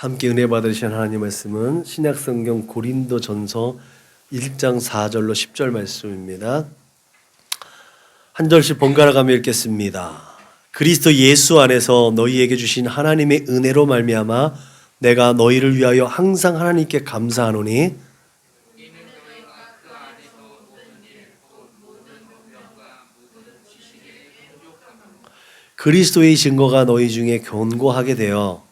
함께 은혜 받으신 하나님 말씀은 신약성경 고린도전서 1장 4절로 10절 말씀입니다. 한 절씩 번갈아가며 읽겠습니다. 그리스도 예수 안에서 너희에게 주신 하나님의 은혜로 말미암아 내가 너희를 위하여 항상 하나님께 감사하노니 그리스도의 증거가 너희 중에 견고하게 되어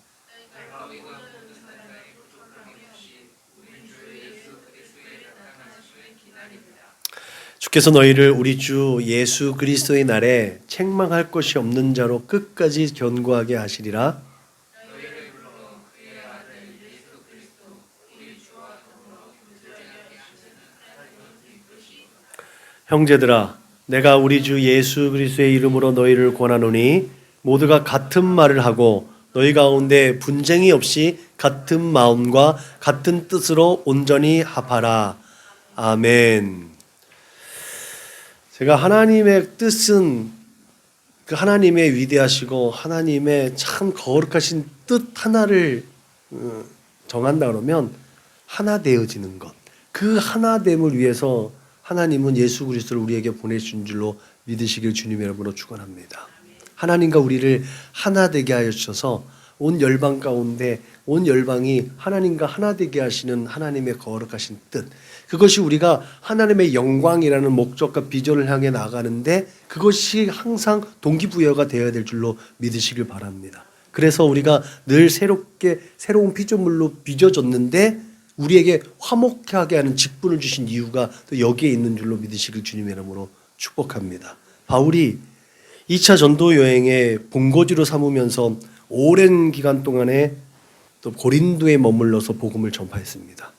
주께서 너희를 우리 주 예수 그리스도의 날에 책망할 것이 없는 자로 끝까지 견고하게 하시리라. 형제들아, 내가 우리 주 예수 그리스도의 이름으로 너희를 권하노니 모두가 같은 말을 하고 너희 가운데 분쟁이 없이 같은 마음과 같은 뜻으로 온전히 합하라. 아멘. 제가 하나님의 뜻은 그 하나님의 위대하시고 하나님의 참 거룩하신 뜻 하나를 정한다 그러면 하나 되어지는 것. 그 하나됨을 위해서 하나님은 예수 그리스도를 우리에게 보내신 줄로 믿으시길 주님의 이름으로 축원합니다. 하나님과 우리를 하나 되게 하여 주셔서 온 열방 가운데 온 열방이 하나님과 하나 되게 하시는 하나님의 거룩하신 뜻, 그것이 우리가 하나님의 영광이라는 목적과 비전을 향해 나가는데 그것이 항상 동기부여가 되어야 될 줄로 믿으시길 바랍니다. 그래서 우리가 늘 새로운 피조물로 빚어졌는데 우리에게 화목하게 하는 직분을 주신 이유가 또 여기에 있는 줄로 믿으시길 주님의 이름으로 축복합니다. 바울이 2차 전도 여행에 본거지로 삼으면서 오랜 기간 동안에 또 고린도에 머물러서 복음을 전파했습니다.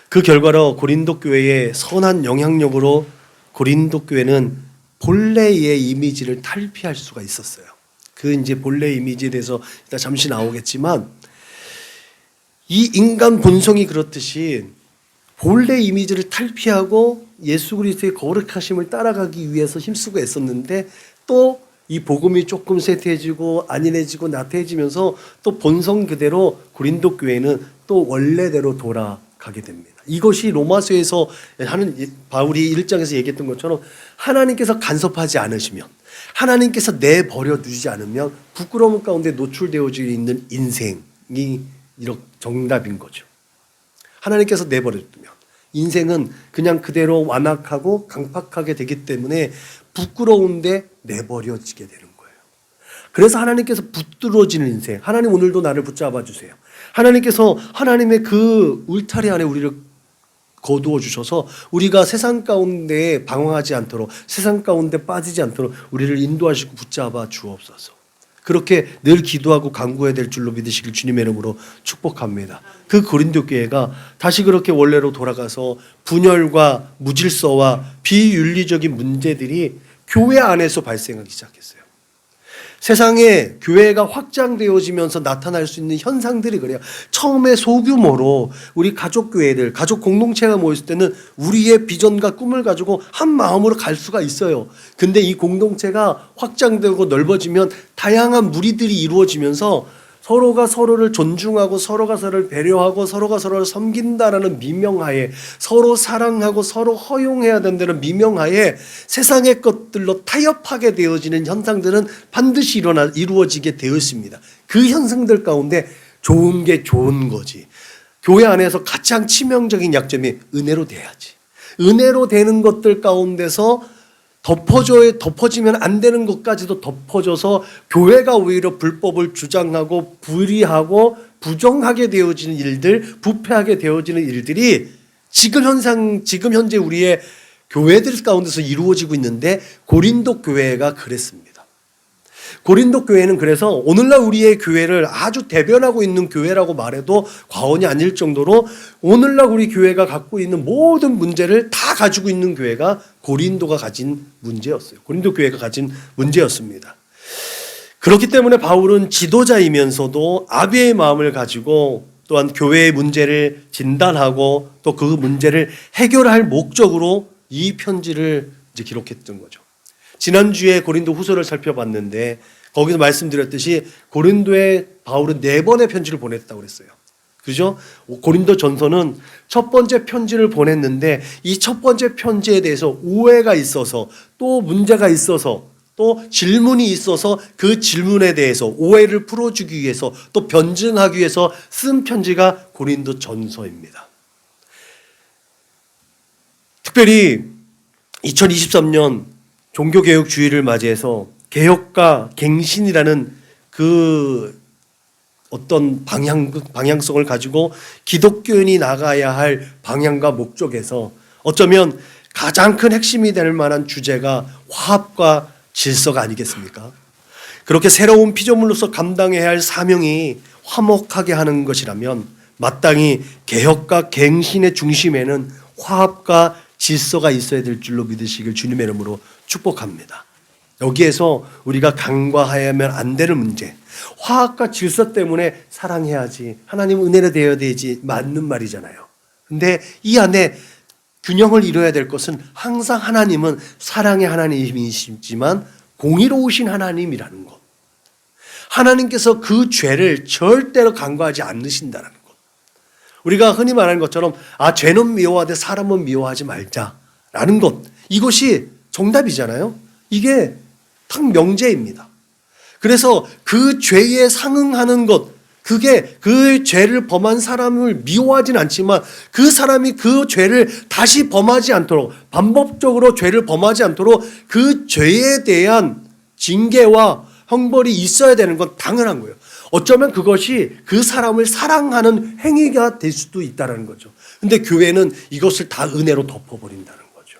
그 결과로 고린도 교회의 선한 영향력으로 고린도 교회는 본래의 이미지를 탈피할 수가 있었어요. 그 이제 본래 이미지에 대해서 이따 잠시 나오겠지만 이 인간 본성이 그렇듯이 본래 이미지를 탈피하고 예수 그리스도의 거룩하심을 따라가기 위해서 힘쓰고 애썼는데 또 이 복음이 조금 쇠퇴해지고 안일해지고 나태해지면서 또 본성 그대로 고린도 교회는 또 원래대로 돌아가게 됩니다. 이것이 로마서에서 하는 바울이 1장에서 얘기했던 것처럼 하나님께서 간섭하지 않으시면, 하나님께서 내버려 두지 않으면 부끄러움 가운데 노출되어져 있는 인생이 이렇게 정답인 거죠. 하나님께서 내버려 두면 인생은 그냥 그대로 완악하고 강팍하게 되기 때문에 부끄러운데 내버려지게 되는 거예요. 그래서 하나님께서 붙들어지는 인생, 하나님 오늘도 나를 붙잡아 주세요. 하나님께서 하나님의 그 울타리 안에 우리를 거두어 주셔서 우리가 세상 가운데 방황하지 않도록, 세상 가운데 빠지지 않도록 우리를 인도하시고 붙잡아 주옵소서. 그렇게 늘 기도하고 간구해야 될 줄로 믿으시길 주님의 이름으로 축복합니다. 그 고린도 교회가 다시 그렇게 원래로 돌아가서 분열과 무질서와 비윤리적인 문제들이 교회 안에서 발생하기 시작했어요. 세상에 교회가 확장되어지면서 나타날 수 있는 현상들이 그래요. 처음에 소규모로 우리 가족교회들, 가족 공동체가 모였을 때는 우리의 비전과 꿈을 가지고 한 마음으로 갈 수가 있어요. 근데 이 공동체가 확장되고 넓어지면 다양한 무리들이 이루어지면서 서로가 서로를 존중하고 서로가 서로를 배려하고 서로가 서로를 섬긴다라는 미명하에, 서로 사랑하고 서로 허용해야 된다는 미명하에 세상의 것들로 타협하게 되어지는 현상들은 반드시 이루어지게 되어 있습니다. 그 현상들 가운데 좋은 게 좋은 거지. 교회 안에서 가장 치명적인 약점이 은혜로 돼야지. 은혜로 되는 것들 가운데서 덮어지면 안 되는 것까지도 덮어져서 교회가 오히려 불법을 주장하고 불의하고 부정하게 되어지는 일들, 부패하게 되어지는 일들이 지금 현재 우리의 교회들 가운데서 이루어지고 있는데 고린도 교회가 그랬습니다. 고린도 교회는 그래서 오늘날 우리의 교회를 아주 대변하고 있는 교회라고 말해도 과언이 아닐 정도로 오늘날 우리 교회가 갖고 있는 모든 문제를 다 가지고 있는 교회가 고린도가 가진 문제였어요. 고린도 교회가 가진 문제였습니다. 그렇기 때문에 바울은 지도자이면서도 아비의 마음을 가지고 또한 교회의 문제를 진단하고 또 그 문제를 해결할 목적으로 이 편지를 이제 기록했던 거죠. 지난주에 고린도 후서를 살펴봤는데 거기서 말씀드렸듯이 고린도에 바울은 4번의 편지를 보냈다고 그랬어요. 그죠? 고린도 전서는 첫 번째 편지를 보냈는데 이 첫 번째 편지에 대해서 오해가 있어서 또 문제가 있어서 또 질문이 있어서 그 질문에 대해서 오해를 풀어주기 위해서 또 변증하기 위해서 쓴 편지가 고린도 전서입니다. 특별히 2023년 종교개혁 주의를 맞이해서 개혁과 갱신이라는 그 어떤 방향성을 가지고 기독교인이 나가야 할 방향과 목적에서 어쩌면 가장 큰 핵심이 될 만한 주제가 화합과 질서가 아니겠습니까? 그렇게 새로운 피조물로서 감당해야 할 사명이 화목하게 하는 것이라면 마땅히 개혁과 갱신의 중심에는 화합과 질서가 있어야 될 줄로 믿으시길 주님의 이름으로 축복합니다. 여기에서 우리가 간과하면 안 되는 문제, 화합과 질서 때문에 사랑해야지, 하나님 은혜로 되어야 되지, 맞는 말이잖아요. 근데 이 안에 균형을 이뤄야 될 것은 항상 하나님은 사랑의 하나님이시지만 공의로우신 하나님이라는 것. 하나님께서 그 죄를 절대로 간과하지 않으신다는 것. 우리가 흔히 말하는 것처럼 죄는 미워하되 사람은 미워하지 말자라는 것. 이것이 정답이잖아요. 이게 딱 명제입니다. 그래서 그 죄에 상응하는 것, 그게 그 죄를 범한 사람을 미워하진 않지만 그 사람이 그 죄를 다시 범하지 않도록, 반복적으로 죄를 범하지 않도록 그 죄에 대한 징계와 형벌이 있어야 되는 건 당연한 거예요. 어쩌면 그것이 그 사람을 사랑하는 행위가 될 수도 있다는 거죠. 근데 교회는 이것을 다 은혜로 덮어버린다는 거죠.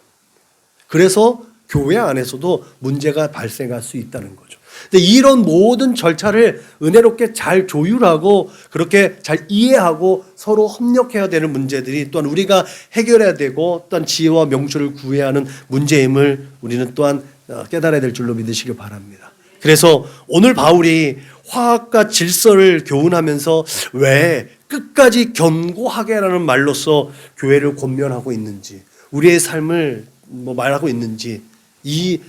그래서 교회 안에서도 문제가 발생할 수 있다는 거죠. 근데 이런 모든 절차를 은혜롭게 잘 조율하고 그렇게 잘 이해하고 서로 협력해야 되는 문제들이 또한 우리가 해결해야 되고 또한 지혜와 명철을 구해야 하는 문제임을 우리는 또한 깨달아야 될 줄로 믿으시길 바랍니다. 그래서 오늘 바울이 화합과 질서를 교훈하면서 왜 끝까지 견고하게라는 말로써 교회를 권면하고 있는지, 우리의 삶을 말하고 있는지, 이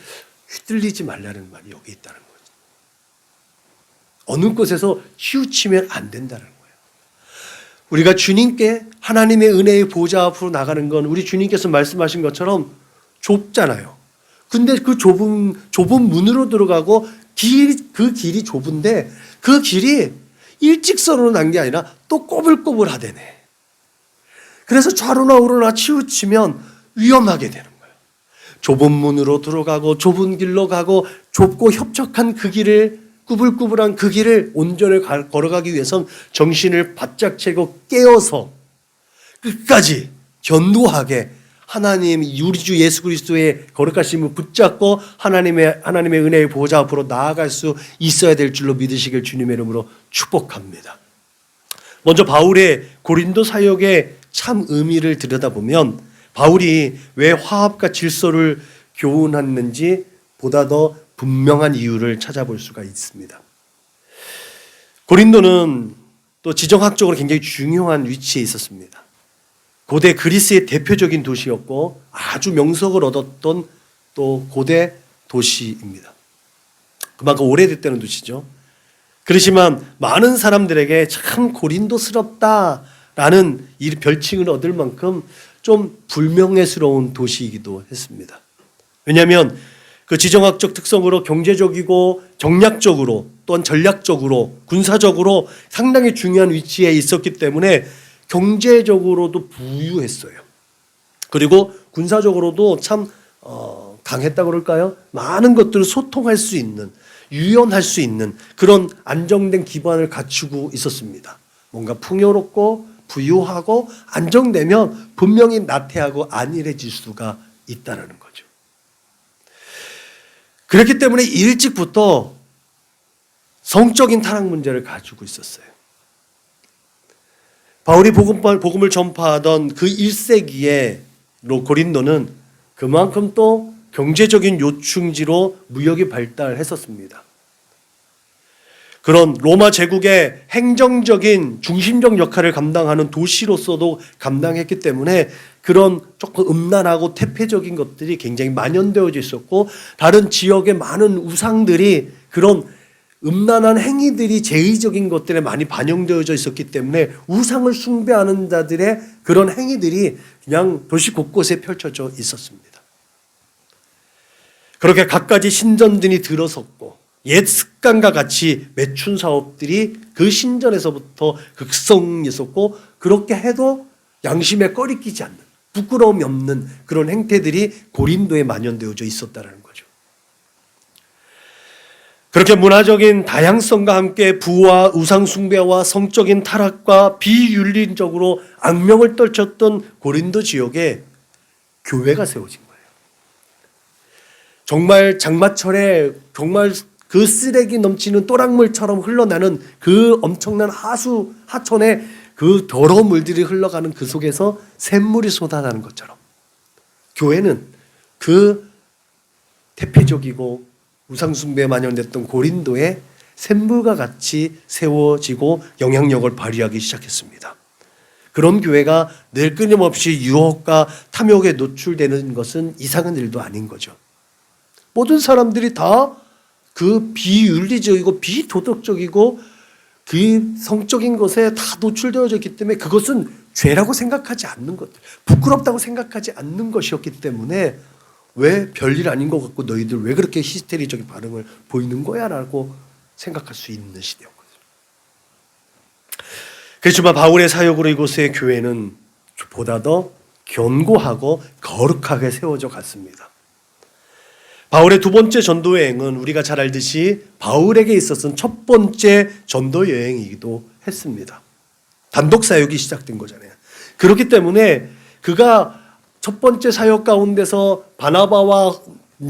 휘둘리지 말라는 말이 여기 있다는 거예요. 어느 곳에서 치우치면 안 된다는 거예요. 우리가 주님께 하나님의 은혜의 보좌 앞으로 나가는 건 우리 주님께서 말씀하신 것처럼 좁잖아요. 근데 그 좁은 문으로 들어가고 그 길이 좁은데 그 길이 일직선으로 난 게 아니라 또 꼬불꼬불하대네. 그래서 좌로나 우로나 치우치면 위험하게 되는 거예요. 좁은 문으로 들어가고 좁은 길로 가고 좁고 협착한 그 길을, 꾸불꾸불한 그 길을 온전히 걸어가기 위해선 정신을 바짝 차고 깨어서 끝까지 견고하게 하나님 우리 주 예수 그리스도의 거룩하심을 붙잡고 하나님의 은혜의 보좌 앞으로 나아갈 수 있어야 될 줄로 믿으시길 주님의 이름으로 축복합니다. 먼저 바울의 고린도 사역의 참 의미를 들여다보면 바울이 왜 화합과 질서를 교훈했는지 보다 더 분명한 이유를 찾아볼 수가 있습니다. 고린도는 또 지정학적으로 굉장히 중요한 위치에 있었습니다. 고대 그리스의 대표적인 도시였고 아주 명성을 얻었던 또 고대 도시입니다. 그만큼 오래됐다는 도시죠. 그렇지만 많은 사람들에게 참 고린도스럽다라는 이 별칭을 얻을 만큼 좀 불명예스러운 도시이기도 했습니다. 왜냐하면 그 지정학적 특성으로 경제적이고 정략적으로 또한 전략적으로 군사적으로 상당히 중요한 위치에 있었기 때문에 경제적으로도 부유했어요. 그리고 군사적으로도 참 강했다고 그럴까요? 많은 것들을 소통할 수 있는, 유연할 수 있는 그런 안정된 기반을 갖추고 있었습니다. 뭔가 풍요롭고 부유하고 안정되면 분명히 나태하고 안일해질 수가 있다는 거죠. 그렇기 때문에 일찍부터 성적인 타락 문제를 가지고 있었어요. 바울이 복음을 전파하던 그 1세기에 고린도는 그만큼 또 경제적인 요충지로 무역이 발달했었습니다. 그런 로마 제국의 행정적인 중심적 역할을 감당하는 도시로서도 감당했기 때문에 그런 조금 음란하고 태폐적인 것들이 굉장히 만연되어져 있었고 다른 지역의 많은 우상들이 그런 음란한 행위들이 제의적인 것들에 많이 반영되어져 있었기 때문에 우상을 숭배하는 자들의 그런 행위들이 그냥 도시 곳곳에 펼쳐져 있었습니다. 그렇게 갖가지 신전들이 들어섰고 옛 습관과 같이 매춘 사업들이 그 신전에서부터 극성했었고, 그렇게 해도 양심에 꺼리끼지 않는, 부끄러움이 없는 그런 행태들이 고린도에 만연되어져 있었다는 거죠. 그렇게 문화적인 다양성과 함께 부와 우상 숭배와 성적인 타락과 비윤리적으로 악명을 떨쳤던 고린도 지역에 교회가 세워진 거예요. 정말 장마철에 정말 그 쓰레기 넘치는 또랑물처럼 흘러나는 그 엄청난 하천에 그 더러운 물들이 흘러가는 그 속에서 샘물이 쏟아나는 것처럼 교회는 그 대표적이고 우상숭배에 만연됐던 고린도에 샘물과 같이 세워지고 영향력을 발휘하기 시작했습니다. 그런 교회가 늘 끊임없이 유혹과 탐욕에 노출되는 것은 이상한 일도 아닌 거죠. 모든 사람들이 다 그 비윤리적이고 비도덕적이고 그 성적인 것에 다 노출되어져 있기 때문에 그것은 죄라고 생각하지 않는 것, 부끄럽다고 생각하지 않는 것이었기 때문에 왜 별일 아닌 것 같고 너희들 왜 그렇게 히스테리적인 반응을 보이는 거야? 라고 생각할 수 있는 시대였거든요. 그렇지만 바울의 사역으로 이곳의 교회는 보다 더 견고하고 거룩하게 세워져 갔습니다. 바울의 두 번째 전도 여행은 우리가 잘 알듯이 바울에게 있어서는 첫 번째 전도 여행이기도 했습니다. 단독 사역이 시작된 거잖아요. 그렇기 때문에 그가 첫 번째 사역 가운데서 바나바와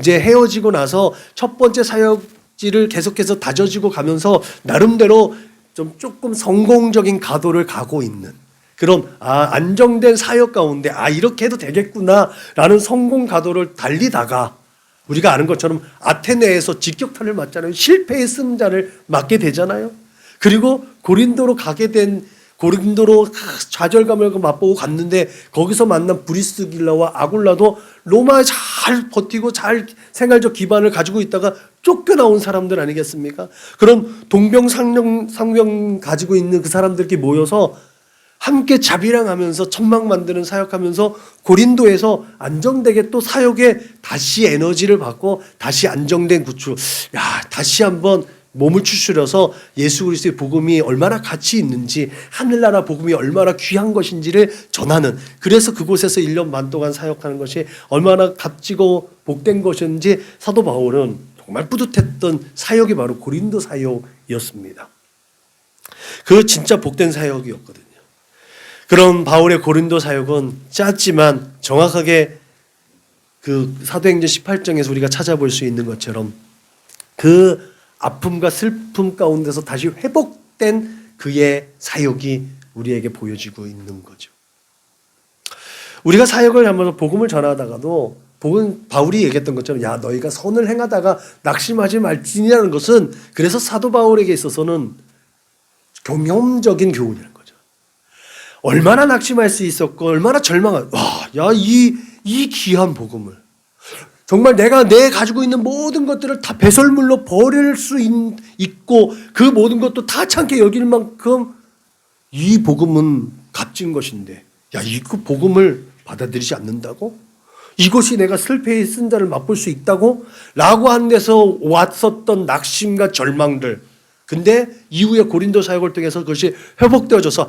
이제 헤어지고 나서 첫 번째 사역지를 계속해서 다져지고 가면서 나름대로 좀 조금 성공적인 가도를 가고 있는 그런 안정된 사역 가운데 이렇게 해도 되겠구나라는 성공 가도를 달리다가 우리가 아는 것처럼 아테네에서 직격탄을 맞잖아요. 실패의 승자를 맞게 되잖아요. 그리고 고린도로 좌절감을 맛보고 갔는데 거기서 만난 브리스길라와 아굴라도 로마에 잘 버티고 잘 생활적 기반을 가지고 있다가 쫓겨나온 사람들 아니겠습니까? 그런 동병상련 가지고 있는 그 사람들끼리 모여서 함께 자비랑하면서 천막 만드는 사역하면서 고린도에서 안정되게 또 사역에 다시 에너지를 받고 다시 안정된 구출, 다시 한번 몸을 추스려서 예수 그리스도의 복음이 얼마나 가치 있는지, 하늘나라 복음이 얼마나 귀한 것인지를 전하는, 그래서 그곳에서 1년 반 동안 사역하는 것이 얼마나 값지고 복된 것인지 사도 바울은 정말 뿌듯했던 사역이 바로 고린도 사역이었습니다. 그 진짜 복된 사역이었거든요. 그런 바울의 고린도 사역은 짧지만 정확하게 그 사도행전 18장에서 우리가 찾아볼 수 있는 것처럼 그 아픔과 슬픔 가운데서 다시 회복된 그의 사역이 우리에게 보여지고 있는 거죠. 우리가 사역을 하면서 복음을 전하다가도 바울이 얘기했던 것처럼 너희가 선을 행하다가 낙심하지 말지니라는 것은 그래서 사도 바울에게 있어서는 경험적인 교훈이라는 거죠. 얼마나 낙심할 수 있었고 얼마나 절망할 이 귀한 복음을 정말 내가 가지고 있는 모든 것들을 다 배설물로 버릴 수 있고 그 모든 것도 다 참게 여길 만큼 이 복음은 값진 것인데 이 복음을 받아들이지 않는다고? 이것이 내가 슬퍼의 쓴자를 맛볼 수 있다고? 라고 한 데서 왔었던 낙심과 절망들, 근데 이후에 고린도 사역을 통해서 그것이 회복되어져서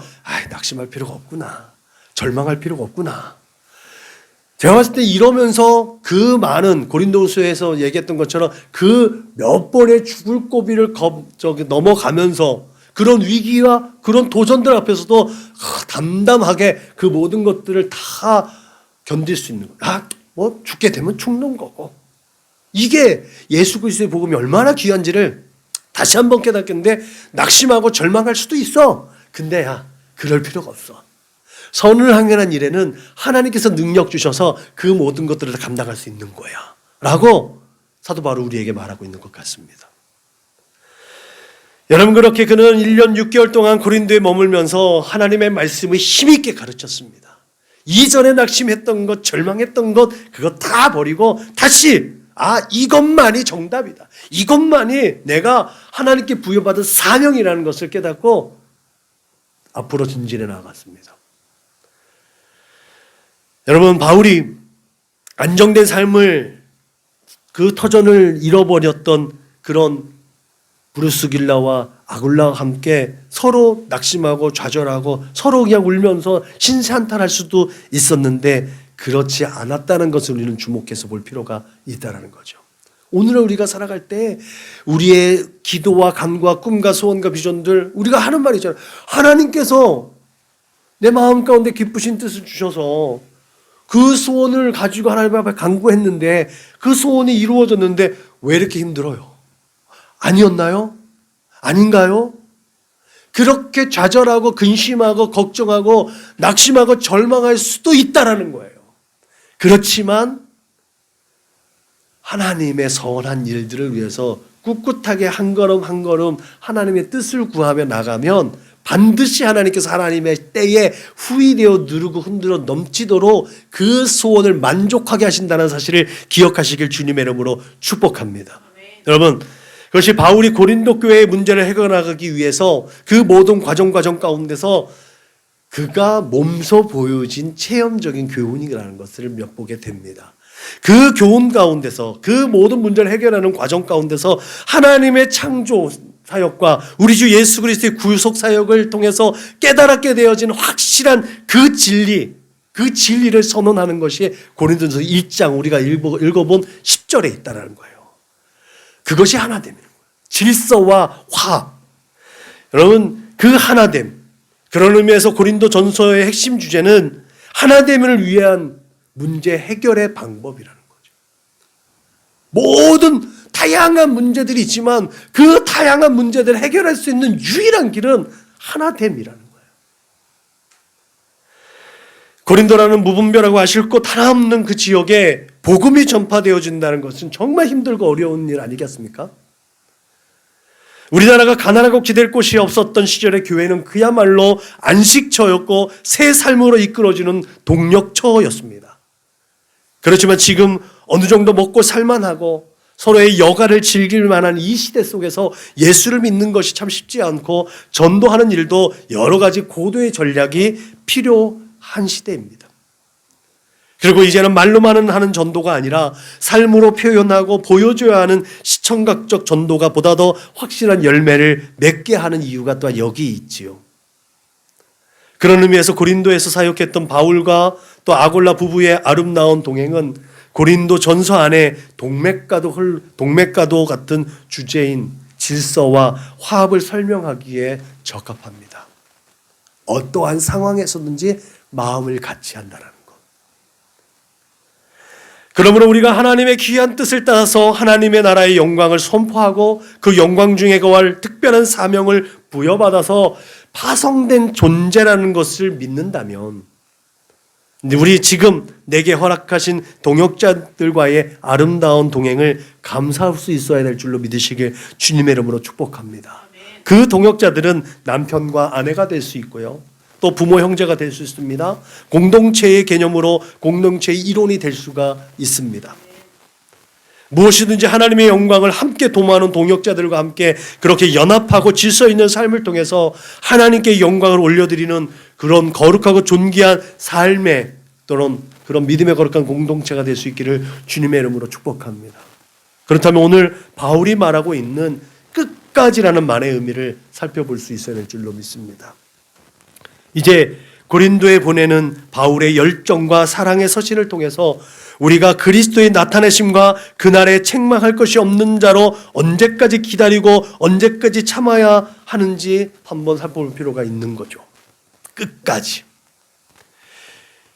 낙심할 필요가 없구나, 절망할 필요가 없구나. 제가 봤을 때 이러면서 그 많은 고린도후서에서 얘기했던 것처럼 그 몇 번의 죽을 고비를 넘어가면서 그런 위기와 그런 도전들 앞에서도 담담하게 그 모든 것들을 다 견딜 수 있는 거예요. 죽게 되면 죽는 거고, 이게 예수 그리스도의 복음이 얼마나 귀한지를 다시 한번 깨닫겠는데, 낙심하고 절망할 수도 있어. 근데 그럴 필요가 없어. 선을 행하는 일에는 하나님께서 능력 주셔서 그 모든 것들을 다 감당할 수 있는 거야 라고 사도 바울이 우리에게 말하고 있는 것 같습니다. 여러분, 그렇게 그는 1년 6개월 동안 고린도에 머물면서 하나님의 말씀을 힘있게 가르쳤습니다. 이전에 낙심했던 것, 절망했던 것, 그거 다 버리고 다시 이것만이 정답이다. 이것만이 내가 하나님께 부여받은 사명이라는 것을 깨닫고 앞으로 전진해 나갔습니다. 여러분, 바울이 안정된 삶을, 그 터전을 잃어버렸던 그런 브루스길라와 아굴라와 함께 서로 낙심하고 좌절하고 서로 그냥 울면서 신세한탄할 수도 있었는데 그렇지 않았다는 것을 우리는 주목해서 볼 필요가 있다는 거죠. 오늘을 우리가 살아갈 때 우리의 기도와 간과 꿈과 소원과 비전들, 우리가 하는 말이 있잖아요. 하나님께서 내 마음 가운데 기쁘신 뜻을 주셔서 그 소원을 가지고 하나님 앞에 간구했는데 그 소원이 이루어졌는데 왜 이렇게 힘들어요? 아니었나요? 아닌가요? 그렇게 좌절하고 근심하고 걱정하고 낙심하고 절망할 수도 있다라는 거예요. 그렇지만 하나님의 선한 일들을 위해서 꿋꿋하게 한 걸음 한 걸음 하나님의 뜻을 구하며 나가면 반드시 하나님께서 하나님의 때에 후이되어 누르고 흔들어 넘치도록 그 소원을 만족하게 하신다는 사실을 기억하시길 주님의 이름으로 축복합니다. 여러분, 그것이 바울이 고린도 교회의 문제를 해결하기 위해서 그 모든 과정 가운데서 그가 몸소 보여진 체험적인 교훈이라는 것을 엿보게 됩니다. 그 교훈 가운데서, 그 모든 문제를 해결하는 과정 가운데서 하나님의 창조 사역과 우리 주 예수 그리스도의 구속 사역을 통해서 깨달았게 되어진 확실한 그 진리를 선언하는 것이 고린도전서 1장 우리가 읽어본 10절에 있다는 거예요. 그것이 하나됨이라는 거예요. 질서와 화합. 여러분, 그 하나됨, 그런 의미에서 고린도 전서의 핵심 주제는 하나됨을 위한 문제 해결의 방법이라는 거죠. 모든 다양한 문제들이 있지만 그 다양한 문제들을 해결할 수 있는 유일한 길은 하나됨이라는 거예요. 고린도라는 무분별하고 아실곳 하나 없는 그 지역에 복음이 전파되어진다는 것은 정말 힘들고 어려운 일 아니겠습니까? 우리나라가 가난하고 기댈 곳이 없었던 시절의 교회는 그야말로 안식처였고 새 삶으로 이끌어지는 동력처였습니다. 그렇지만 지금 어느 정도 먹고 살만하고 서로의 여가를 즐길 만한 이 시대 속에서 예수를 믿는 것이 참 쉽지 않고 전도하는 일도 여러 가지 고도의 전략이 필요한 시대입니다. 그리고 이제는 말로만 하는 전도가 아니라 삶으로 표현하고 보여줘야 하는 시청각적 전도가 보다 더 확실한 열매를 맺게 하는 이유가 또한 여기 있지요. 그런 의미에서 고린도에서 사역했던 바울과 또 아골라 부부의 아름다운 동행은 고린도 전서 안에 동맥과도 같은 주제인 질서와 화합을 설명하기에 적합합니다. 어떠한 상황에서든지 마음을 같이 한다는 것. 그러므로 우리가 하나님의 귀한 뜻을 따라서 하나님의 나라의 영광을 선포하고 그 영광 중에 거할 특별한 사명을 부여받아서 파송된 존재라는 것을 믿는다면 우리 지금 내게 허락하신 동역자들과의 아름다운 동행을 감사할 수 있어야 될 줄로 믿으시길 주님의 이름으로 축복합니다. 그 동역자들은 남편과 아내가 될 수 있고요. 또 부모 형제가 될 수 있습니다. 공동체의 개념으로 공동체의 일원이 될 수가 있습니다. 무엇이든지 하나님의 영광을 함께 도모하는 동역자들과 함께 그렇게 연합하고 질서 있는 삶을 통해서 하나님께 영광을 올려드리는 그런 거룩하고 존귀한 삶의 또는 그런 믿음의 거룩한 공동체가 될 수 있기를 주님의 이름으로 축복합니다. 그렇다면 오늘 바울이 말하고 있는 끝까지라는 말의 의미를 살펴볼 수 있어야 될 줄로 믿습니다. 이제 고린도에 보내는 바울의 열정과 사랑의 서신을 통해서 우리가 그리스도의 나타내심과 그날에 책망할 것이 없는 자로 언제까지 기다리고 언제까지 참아야 하는지 한번 살펴볼 필요가 있는 거죠. 끝까지.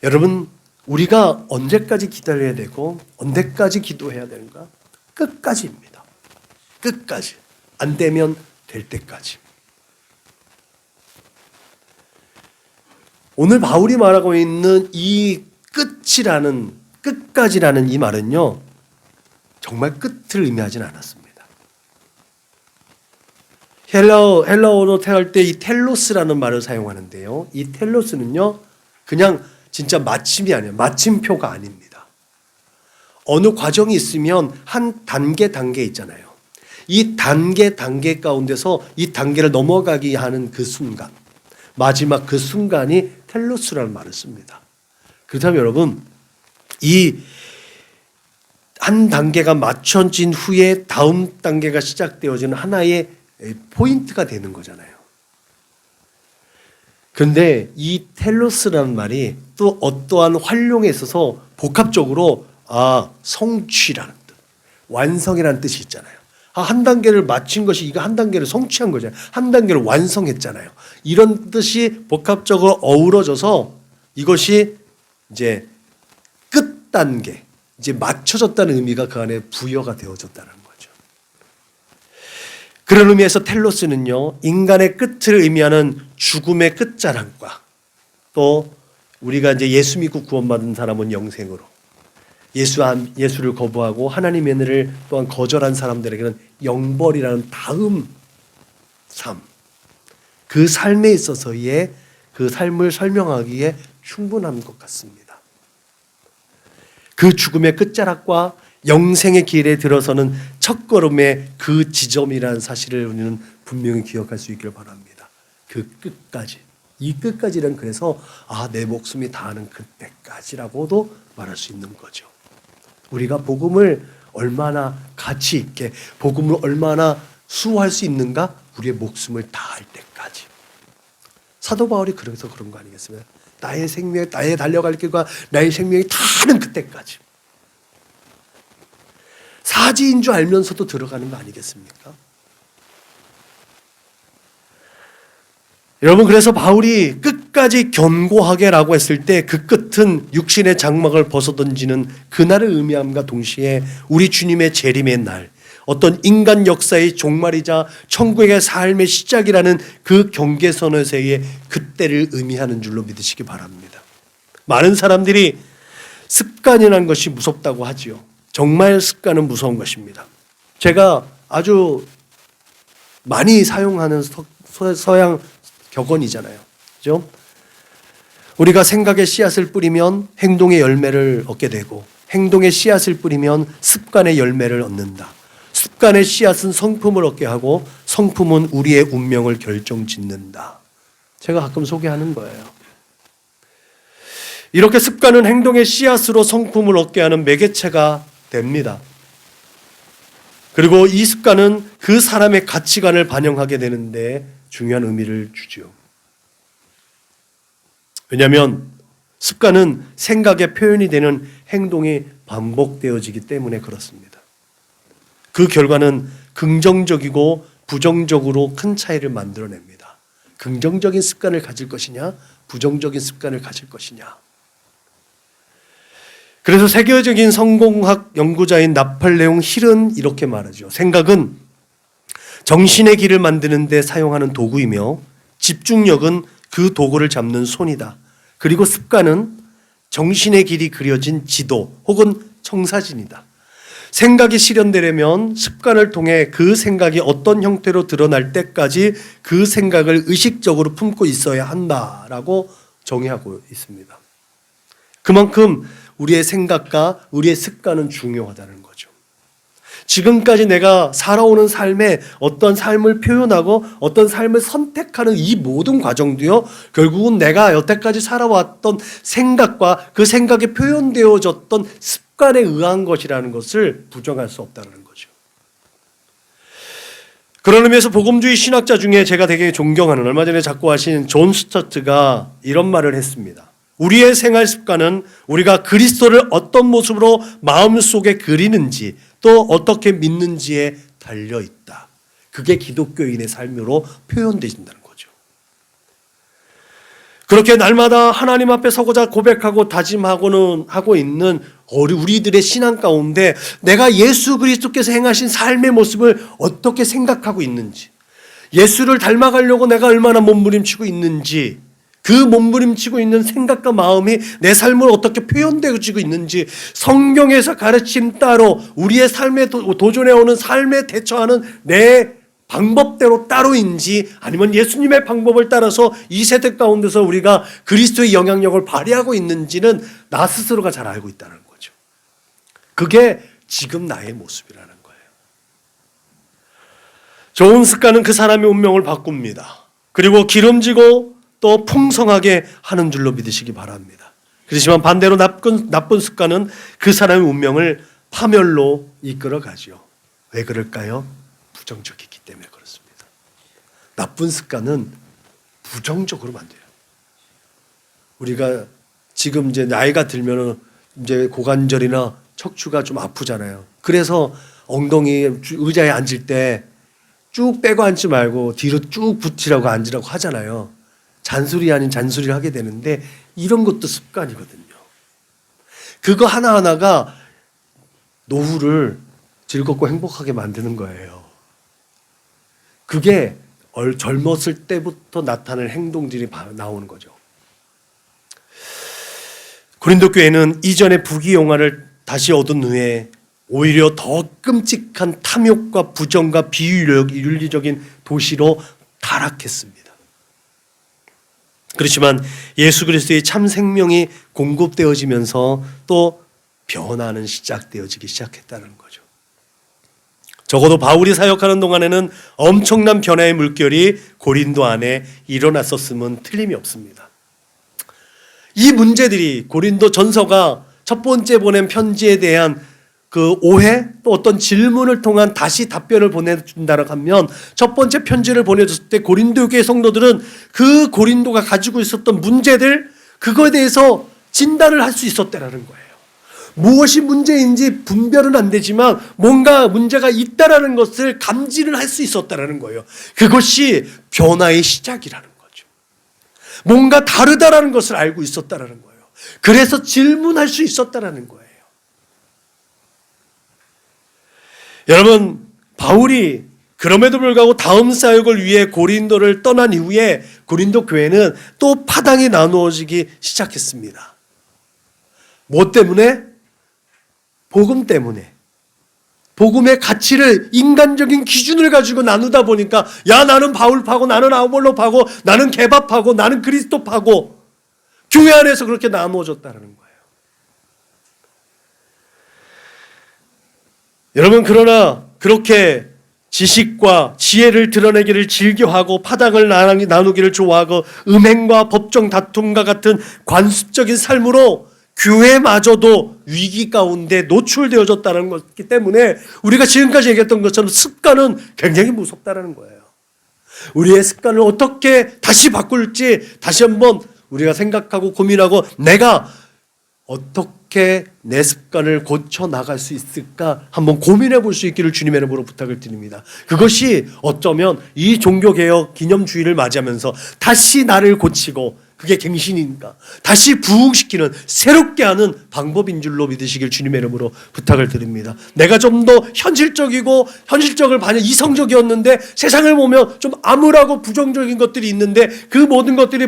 여러분, 우리가 언제까지 기다려야 되고 언제까지 기도해야 되는가? 끝까지입니다. 끝까지. 안 되면 될 때까지. 오늘 바울이 말하고 있는 이 끝까지라는 이 말은요, 정말 끝을 의미하진 않았습니다. 헬라어로 태할 때 이 텔로스라는 말을 사용하는데요. 이 텔로스는요, 그냥 진짜 마침이 아니에요. 마침표가 아닙니다. 어느 과정이 있으면 한 단계 있잖아요. 이 단계 가운데서 이 단계를 넘어가게 하는 그 순간, 마지막 그 순간이 텔로스라는 말을 씁니다. 그렇다면 여러분, 이 한 단계가 맞춰진 후에 다음 단계가 시작되어지는 하나의 포인트가 되는 거잖아요. 그런데 이 텔로스라는 말이 또 어떠한 활용에 있어서 복합적으로 성취라는 뜻, 완성이라는 뜻이 있잖아요. 한 단계를 마친 것이 이거 한 단계를 성취한 거잖아요. 한 단계를 완성했잖아요. 이런 뜻이 복합적으로 어우러져서 이것이 이제 끝 단계, 이제 맞춰졌다는 의미가 그 안에 부여가 되어졌다는 거죠. 그런 의미에서 텔로스는요, 인간의 끝을 의미하는 죽음의 끝자락과 또 우리가 이제 예수 믿고 구원받은 사람은 영생으로, 예수를 거부하고 하나님의 은혜를 또한 거절한 사람들에게는 영벌이라는 다음 삶, 그 삶에 있어서의 그 삶을 설명하기에 충분한 것 같습니다. 그 죽음의 끝자락과 영생의 길에 들어서는 첫걸음의 그 지점이라는 사실을 우리는 분명히 기억할 수 있기를 바랍니다. 그 끝까지. 이 끝까지는 그래서 내 목숨이 다하는 그때까지라고도 말할 수 있는 거죠. 우리가 복음을 얼마나 가치 있게, 복음을 얼마나 수호할 수 있는가? 우리의 목숨을 다할 때까지. 사도 바울이 그래서 그런 거 아니겠습니까? 나의 생명, 나의 달려갈 길과 나의 생명이 다하는 그때까지. 사지인 줄 알면서도 들어가는 거 아니겠습니까? 여러분, 그래서 바울이 끝까지 견고하게라고 했을 때 그 끝은 육신의 장막을 벗어던지는 그날을 의미함과 동시에 우리 주님의 재림의 날, 어떤 인간 역사의 종말이자 천국의 삶의 시작이라는 그 경계선에서의 그때를 의미하는 줄로 믿으시기 바랍니다. 많은 사람들이 습관이라는 것이 무섭다고 하지요. 정말 습관은 무서운 것입니다. 제가 아주 많이 사용하는 서양 격언이잖아요. 그죠? 우리가 생각의 씨앗을 뿌리면 행동의 열매를 얻게 되고, 행동의 씨앗을 뿌리면 습관의 열매를 얻는다. 습관의 씨앗은 성품을 얻게 하고, 성품은 우리의 운명을 결정짓는다. 제가 가끔 소개하는 거예요. 이렇게 습관은 행동의 씨앗으로 성품을 얻게 하는 매개체가 됩니다. 그리고 이 습관은 그 사람의 가치관을 반영하게 되는데 중요한 의미를 주죠. 왜냐하면 습관은 생각의 표현이 되는 행동이 반복되어지기 때문에 그렇습니다. 그 결과는 긍정적이고 부정적으로 큰 차이를 만들어냅니다. 긍정적인 습관을 가질 것이냐, 부정적인 습관을 가질 것이냐. 그래서 세계적인 성공학 연구자인 나폴레옹 힐은 이렇게 말하죠. 생각은 정신의 길을 만드는 데 사용하는 도구이며 집중력은 그 도구를 잡는 손이다. 그리고 습관은 정신의 길이 그려진 지도 혹은 청사진이다. 생각이 실현되려면 습관을 통해 그 생각이 어떤 형태로 드러날 때까지 그 생각을 의식적으로 품고 있어야 한다라고 정의하고 있습니다. 그만큼 우리의 생각과 우리의 습관은 중요하다는 거죠. 지금까지 내가 살아오는 삶에 어떤 삶을 표현하고 어떤 삶을 선택하는 이 모든 과정도요, 결국은 내가 여태까지 살아왔던 생각과 그 생각에 표현되어졌던 습관에 의한 것이라는 것을 부정할 수 없다는 거죠. 그런 의미에서 복음주의 신학자 중에 제가 되게 존경하는, 얼마 전에 작고하신 존 스터트가 이런 말을 했습니다. 우리의 생활 습관은 우리가 그리스도를 어떤 모습으로 마음속에 그리는지 또 어떻게 믿는지에 달려있다. 그게 기독교인의 삶으로 표현되신다는 거죠. 그렇게 날마다 하나님 앞에 서고자 고백하고 다짐하고는 하고 있는 우리들의 신앙 가운데 내가 예수 그리스도께서 행하신 삶의 모습을 어떻게 생각하고 있는지, 예수를 닮아가려고 내가 얼마나 몸부림치고 있는지, 그 몸부림치고 있는 생각과 마음이 내 삶을 어떻게 표현되어지고 있는지, 성경에서 가르침 따로 우리의 삶에 도전해오는 삶에 대처하는 내 방법대로 따로인지, 아니면 예수님의 방법을 따라서 이 세대 가운데서 우리가 그리스도의 영향력을 발휘하고 있는지는 나 스스로가 잘 알고 있다는 거죠. 그게 지금 나의 모습이라는 거예요. 좋은 습관은 그 사람의 운명을 바꿉니다. 그리고 기름지고 또 풍성하게 하는 줄로 믿으시기 바랍니다. 그렇지만 반대로 나쁜 습관은 그 사람의 운명을 파멸로 이끌어가죠. 왜 그럴까요? 부정적이기 때문에 그렇습니다. 나쁜 습관은 부정적으로 만들어요. 우리가 지금 이제 나이가 들면은 이제 고관절이나 척추가 좀 아프잖아요. 그래서 엉덩이 의자에 앉을 때 쭉 빼고 앉지 말고 뒤로 쭉 붙이라고 앉으라고 하잖아요. 잔소리 아닌 잔소리를 하게 되는데 이런 것도 습관이거든요. 그거 하나하나가 노후를 즐겁고 행복하게 만드는 거예요. 그게 젊었을 때부터 나타날 행동들이 나오는 거죠. 고린도 교회는 이전의 부귀영화를 다시 얻은 후에 오히려 더 끔찍한 탐욕과 부정과 비윤리적인 도시로 타락했습니다. 그렇지만 예수 그리스도의 참 생명이 공급되어지면서 또 변화는 시작되어지기 시작했다는 거죠. 적어도 바울이 사역하는 동안에는 엄청난 변화의 물결이 고린도 안에 일어났었음은 틀림이 없습니다. 이 문제들이 고린도 전서가 첫 번째 보낸 편지에 대한 그 오해 또 어떤 질문을 통한 다시 답변을 보내준다고 하면 첫 번째 편지를 보내줬을 때 고린도 교회 성도들은 그 고린도가 가지고 있었던 문제들 그거에 대해서 진단을 할 수 있었다라는 거예요. 무엇이 문제인지 분별은 안 되지만 뭔가 문제가 있다라는 것을 감지를 할 수 있었다라는 거예요. 그것이 변화의 시작이라는 거죠. 뭔가 다르다라는 것을 알고 있었다라는 거예요. 그래서 질문할 수 있었다라는 거예요. 여러분, 바울이 그럼에도 불구하고 다음 사역을 위해 고린도를 떠난 이후에 고린도 교회는 또 파당이 나누어지기 시작했습니다. 뭐 때문에? 복음 때문에. 복음의 가치를 인간적인 기준을 가지고 나누다 보니까 야 나는 바울파고 나는 아볼로파고 나는 게바파고 나는 그리스도파고 교회 안에서 그렇게 나누어졌다는 거예요. 여러분 그러나 그렇게 지식과 지혜를 드러내기를 즐겨하고 파당을 나누기를 좋아하고 음행과 법정 다툼과 같은 관습적인 삶으로 교회마저도 위기 가운데 노출되어졌다는 것이기 때문에 우리가 지금까지 얘기했던 것처럼 습관은 굉장히 무섭다는 거예요. 우리의 습관을 어떻게 다시 바꿀지 다시 한번 우리가 생각하고 고민하고 내가 어떻게 내 습관을 고쳐 나갈 수 있을까 한번 고민해 볼 수 있기를 주님의 이름으로 부탁을 드립니다. 그것이 어쩌면 이 종교개혁 기념주의를 맞이하면서 다시 나를 고치고 그게 갱신인가 다시 부흥시키는 새롭게 하는 방법인 줄로 믿으시길 주님의 이름으로 부탁을 드립니다. 내가 좀 더 현실적이고 현실적을 반영 이성적이었는데 세상을 보면 좀 암울하고 부정적인 것들이 있는데 그 모든 것들이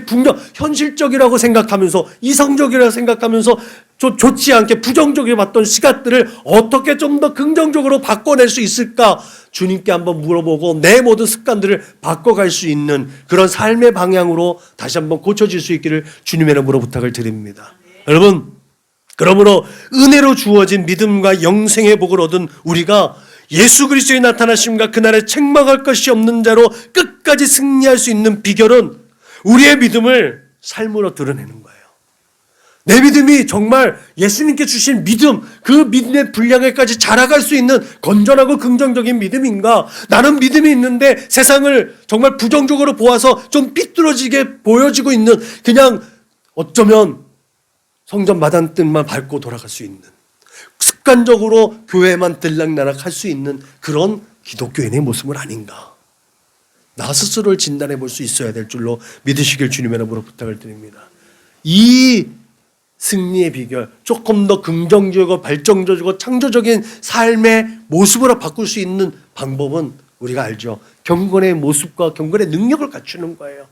현실적이라고 생각하면서 이성적이라고 생각하면서 좋지 않게 부정적으로 봤던 시각들을 어떻게 좀 더 긍정적으로 바꿔낼 수 있을까 주님께 한번 물어보고 내 모든 습관들을 바꿔갈 수 있는 그런 삶의 방향으로 다시 한번 고쳐질 수 있기를 주님의 이름으로 부탁을 드립니다. 여러분 그러므로 은혜로 주어진 믿음과 영생의 복을 얻은 우리가 예수 그리스도의 나타나심과 그날에 책망할 것이 없는 자로 끝까지 승리할 수 있는 비결은 우리의 믿음을 삶으로 드러내는 거예요. 내 믿음이 정말 예수님께 주신 믿음, 그 믿음의 분량에까지 자라갈 수 있는 건전하고 긍정적인 믿음인가? 나는 믿음이 있는데 세상을 정말 부정적으로 보아서 좀 삐뚤어지게 보여지고 있는 그냥 어쩌면 성전 마당뜰만 밟고 돌아갈 수 있는 습관적으로 교회만 들락날락 할 수 있는 그런 기독교인의 모습은 아닌가? 나 스스로를 진단해 볼 수 있어야 될 줄로 믿으시길 주님의 이름으로 부탁을 드립니다. 이 승리의 비결, 조금 더 긍정적이고 발전적이고 창조적인 삶의 모습으로 바꿀 수 있는 방법은 우리가 알죠. 경건의 모습과 경건의 능력을 갖추는 거예요.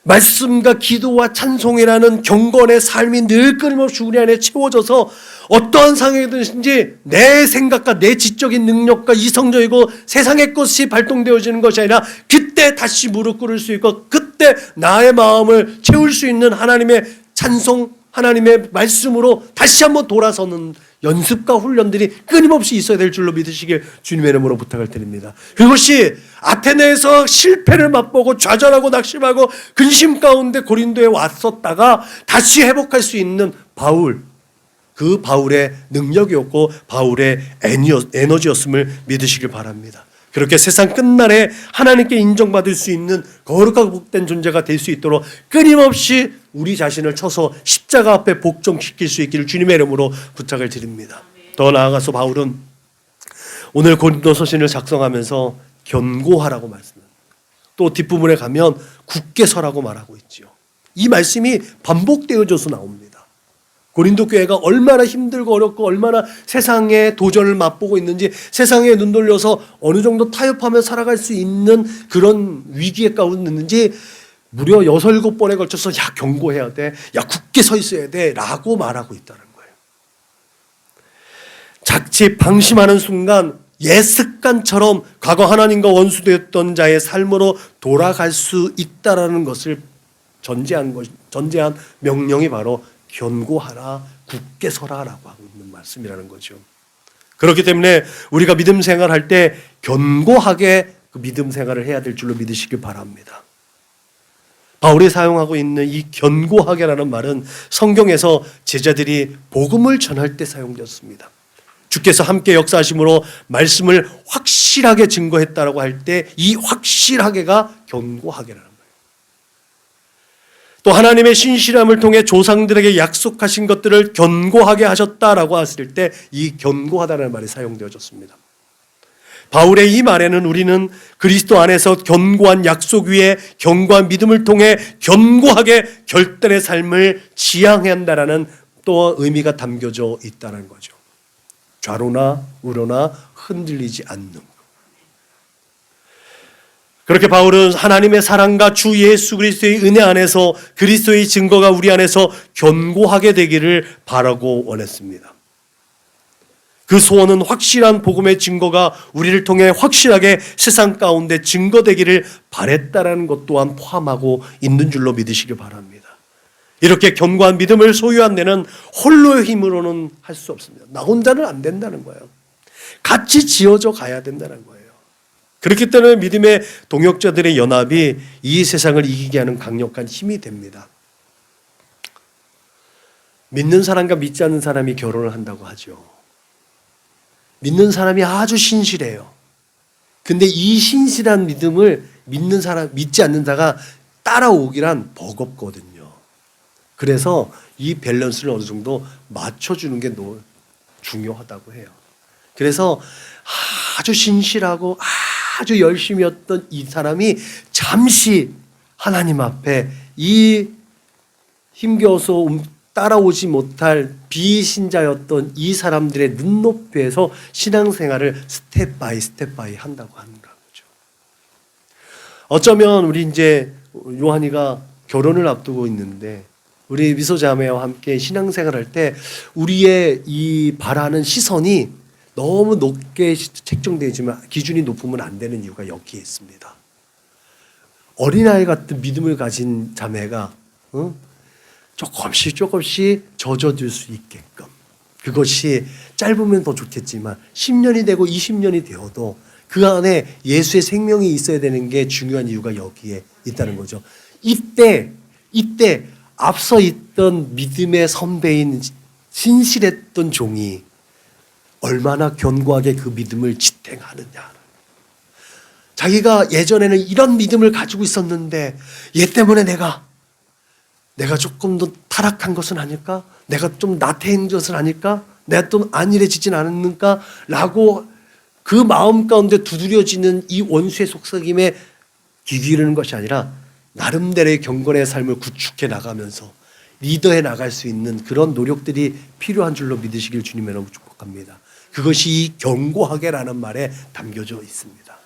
말씀과 기도와 찬송이라는 경건의 삶이 늘 끊임없이 우리 안에 채워져서 어떠한 상황이든지 내 생각과 내 지적인 능력과 이성적이고 세상의 것이 발동되어지는 것이 아니라 그때 다시 무릎 꿇을 수 있고 그때 나의 마음을 채울 수 있는 하나님의 찬송 하나님의 말씀으로 다시 한번 돌아서는 연습과 훈련들이 끊임없이 있어야 될 줄로 믿으시길 주님의 이름으로 부탁을 드립니다. 그것이 아테네에서 실패를 맛보고 좌절하고 낙심하고 근심 가운데 고린도에 왔었다가 다시 회복할 수 있는 바울, 그 바울의 능력이었고 바울의 에너지였음을 믿으시길 바랍니다. 그렇게 세상 끝날에 하나님께 인정받을 수 있는 거룩하고 복된 존재가 될 수 있도록 끊임없이 우리 자신을 쳐서 십자가 앞에 복종시킬 수 있기를 주님의 이름으로 부탁을 드립니다. 더 나아가서 바울은 오늘 고린도 서신을 작성하면서 견고하라고 말씀합니다. 또 뒷부분에 가면 굳게 서라고 말하고 있지요. 이 말씀이 반복되어져서 나옵니다. 고린도 교회가 얼마나 힘들고 어렵고 얼마나 세상의 도전을 맛보고 있는지, 세상에 눈 돌려서 어느 정도 타협하며 살아갈 수 있는 그런 위기에 가운데 있는지 무려 6, 7번에 걸쳐서 야 견고해야 돼, 야 굳게 서 있어야 돼 라고 말하고 있다는 거예요. 자칫 방심하는 순간 옛 습관처럼 과거 하나님과 원수되었던 자의 삶으로 돌아갈 수 있다라는 것을 전제한 명령이 바로 견고하라, 굳게 서라라고 하고 있는 말씀이라는 거죠. 그렇기 때문에 우리가 믿음 생활할 때 견고하게 그 믿음 생활을 해야 될 줄로 믿으시길 바랍니다. 바울이 사용하고 있는 이 견고하게라는 말은 성경에서 제자들이 복음을 전할 때 사용되었습니다. 주께서 함께 역사하심으로 말씀을 확실하게 증거했다라고 할 때 이 확실하게가 견고하게라는 거예요. 또 하나님의 신실함을 통해 조상들에게 약속하신 것들을 견고하게 하셨다라고 했을 때 이 견고하다는 말이 사용되어졌습니다. 바울의 이 말에는 우리는 그리스도 안에서 견고한 약속 위에 견고한 믿음을 통해 견고하게 결단의 삶을 지향해야 한다는 또 의미가 담겨져 있다는 거죠. 좌로나 우로나 흔들리지 않는 것. 그렇게 바울은 하나님의 사랑과 주 예수 그리스도의 은혜 안에서 그리스도의 증거가 우리 안에서 견고하게 되기를 바라고 원했습니다. 그 소원은 확실한 복음의 증거가 우리를 통해 확실하게 세상 가운데 증거되기를 바랬다라는 것 또한 포함하고 있는 줄로 믿으시기 바랍니다. 이렇게 견고한 믿음을 소유한 데는 홀로의 힘으로는 할 수 없습니다. 나 혼자는 안 된다는 거예요. 같이 지어져 가야 된다는 거예요. 그렇기 때문에 믿음의 동역자들의 연합이 이 세상을 이기게 하는 강력한 힘이 됩니다. 믿는 사람과 믿지 않는 사람이 결혼을 한다고 하죠. 믿는 사람이 아주 신실해요. 근데 이 신실한 믿음을 믿는 사람, 믿지 않는 자가 따라오기란 버겁거든요. 그래서 이 밸런스를 어느 정도 맞춰주는 게 중요하다고 해요. 그래서 아주 신실하고 아주 열심히 했던 이 사람이 잠시 하나님 앞에 이 힘겨워서 따라오지 못할 비신자였던 이 사람들의 눈높이에서 신앙생활을 스텝 바이 한다고 하는 거죠. 어쩌면 우리 이제 요한이가 결혼을 앞두고 있는데 우리 미소자매와 함께 신앙생활할 때 우리의 이 바라는 시선이 너무 높게 책정되지만 기준이 높으면 안 되는 이유가 여기에 있습니다. 어린아이 같은 믿음을 가진 자매가 조금씩 젖어들 수 있게끔, 그것이 짧으면 더 좋겠지만 10년이 되고 20년이 되어도 그 안에 예수의 생명이 있어야 되는 게 중요한 이유가 여기에 있다는 거죠. 이때 앞서 있던 믿음의 선배인 신실했던 종이 얼마나 견고하게 그 믿음을 지탱하느냐. 자기가 예전에는 이런 믿음을 가지고 있었는데 얘 때문에 내가 조금 더 타락한 것은 아닐까? 내가 좀 나태해진 것은 아닐까? 내가 좀 안일해지진 않았는가? 라고 그 마음 가운데 두드려지는 이 원수의 속삭임에 귀 기울이는 것이 아니라 나름대로의 경건의 삶을 구축해 나가면서 리더해 나갈 수 있는 그런 노력들이 필요한 줄로 믿으시길 주님의 이름으로 축복합니다. 그것이 이 견고하게라는 말에 담겨져 있습니다.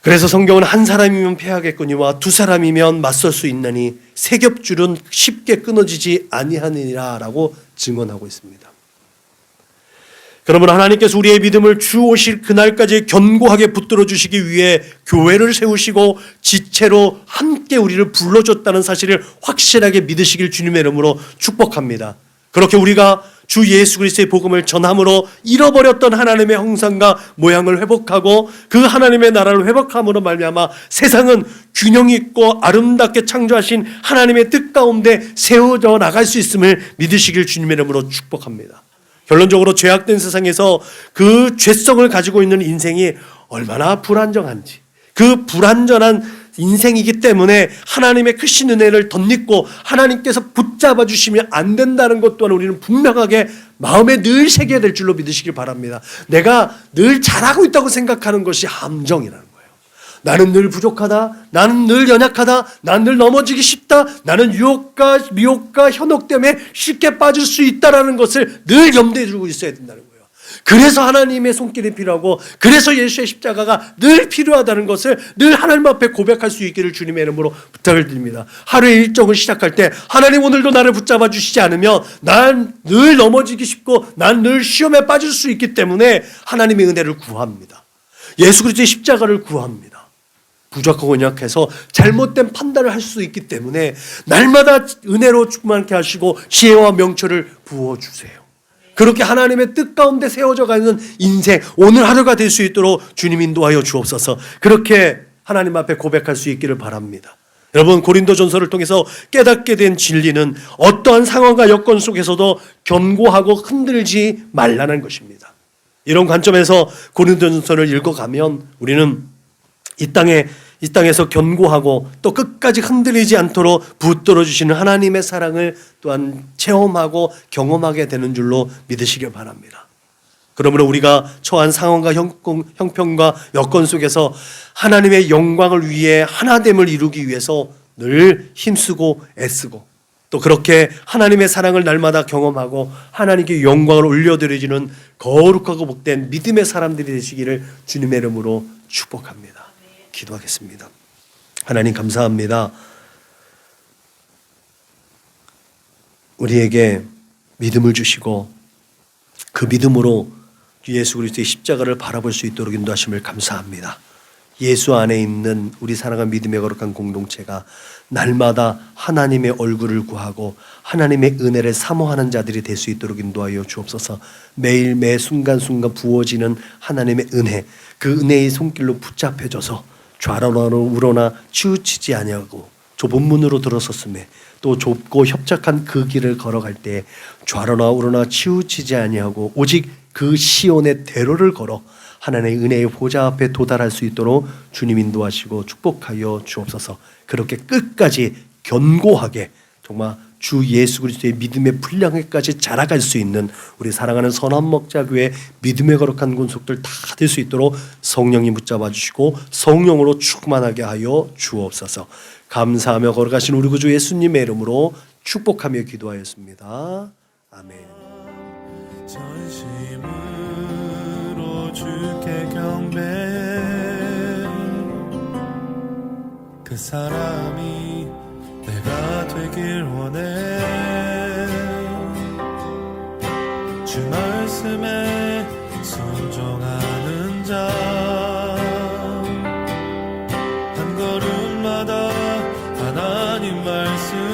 그래서 성경은 한 사람이면 패하겠거니와 두 사람이면 맞설 수 있나니 세 겹줄은 쉽게 끊어지지 아니하느니라라고 증언하고 있습니다. 그러므로 하나님께서 우리의 믿음을 주 오실 그날까지 견고하게 붙들어 주시기 위해 교회를 세우시고 지체로 함께 우리를 불러줬다는 사실을 확실하게 믿으시길 주님의 이름으로 축복합니다. 그렇게 우리가 주 예수 그리스도의 복음을 전함으로 잃어버렸던 하나님의 형상과 모양을 회복하고 그 하나님의 나라를 회복함으로 말미암아 세상은 균형 있고 아름답게 창조하신 하나님의 뜻 가운데 세워져 나갈 수 있음을 믿으시길 주님의 이름으로 축복합니다. 결론적으로 죄악된 세상에서 그 죄성을 가지고 있는 인생이 얼마나 불안정한지, 그 불안전한 인생이기 때문에 하나님의 크신 은혜를 덧입고 하나님께서 붙잡아 주시면 안 된다는 것 또한 우리는 분명하게 마음에 늘 새겨야 될 줄로 믿으시길 바랍니다. 내가 늘 잘하고 있다고 생각하는 것이 함정이라는 거예요. 나는 늘 부족하다, 나는 늘 연약하다, 나는 늘 넘어지기 쉽다, 나는 유혹과 미혹과 현혹 때문에 쉽게 빠질 수 있다는 것을 늘 염두에 두고 있어야 된다는 거예요. 그래서 하나님의 손길이 필요하고, 그래서 예수의 십자가가 늘 필요하다는 것을 늘 하나님 앞에 고백할 수 있기를 주님의 이름으로 부탁을 드립니다. 하루의 일정을 시작할 때 하나님 오늘도 나를 붙잡아 주시지 않으면 난 늘 넘어지기 쉽고 난 늘 시험에 빠질 수 있기 때문에 하나님의 은혜를 구합니다. 예수 그리스도의 십자가를 구합니다. 부족하고 연약해서 잘못된 판단을 할 수 있기 때문에 날마다 은혜로 충만케 하시고 지혜와 명철을 부어주세요. 그렇게 하나님의 뜻 가운데 세워져 가는 인생, 오늘 하루가 될 수 있도록 주님 인도하여 주옵소서. 그렇게 하나님 앞에 고백할 수 있기를 바랍니다. 여러분, 고린도전서를 통해서 깨닫게 된 진리는 어떠한 상황과 여건 속에서도 견고하고 흔들지 말라는 것입니다. 이런 관점에서 고린도전서를 읽어가면 우리는 이 땅에서 견고하고 또 끝까지 흔들리지 않도록 붙들어 주시는 하나님의 사랑을 또한 체험하고 경험하게 되는 줄로 믿으시길 바랍니다. 그러므로 우리가 처한 상황과 형편과 여건 속에서 하나님의 영광을 위해 하나됨을 이루기 위해서 늘 힘쓰고 애쓰고 또 그렇게 하나님의 사랑을 날마다 경험하고 하나님께 영광을 올려드리는 거룩하고 복된 믿음의 사람들이 되시기를 주님의 이름으로 축복합니다. 기도하겠습니다. 하나님 감사합니다. 우리에게 믿음을 주시고 그 믿음으로 예수 그리스도의 십자가를 바라볼 수 있도록 인도하심을 감사합니다. 예수 안에 있는 우리 사랑하는 믿음의 거룩한 공동체가 날마다 하나님의 얼굴을 구하고 하나님의 은혜를 사모하는 자들이 될 수 있도록 인도하여 주옵소서. 매일 매 순간순간 부어지는 하나님의 은혜, 그 은혜의 손길로 붙잡혀져서 좌로나 우로나 치우치지 아니하고 좁은 문으로 들어섰음에 또 좁고 협착한 그 길을 걸어갈 때 좌로나 우로나 치우치지 아니하고 오직 그 시온의 대로를 걸어 하나님의 은혜의 보좌 앞에 도달할 수 있도록 주님 인도하시고 축복하여 주옵소서. 그렇게 끝까지 견고하게 정말 주 예수 그리스도의 믿음의 분량에까지 자라갈 수 있는 우리 사랑하는 선한목자교회 믿음의 거룩한 군속들 다 될 수 있도록 성령님 붙잡아 주시고 성령으로 충만하게 하여 주옵소서. 감사하며 걸어가신 우리 구주 예수님의 이름으로 축복하며 기도하였습니다. 아멘. 전심으로 주께 경배, 그 사람이 내가 되길 원해. 주 말씀에 순종하는 자, 한 걸음마다 하나님 말씀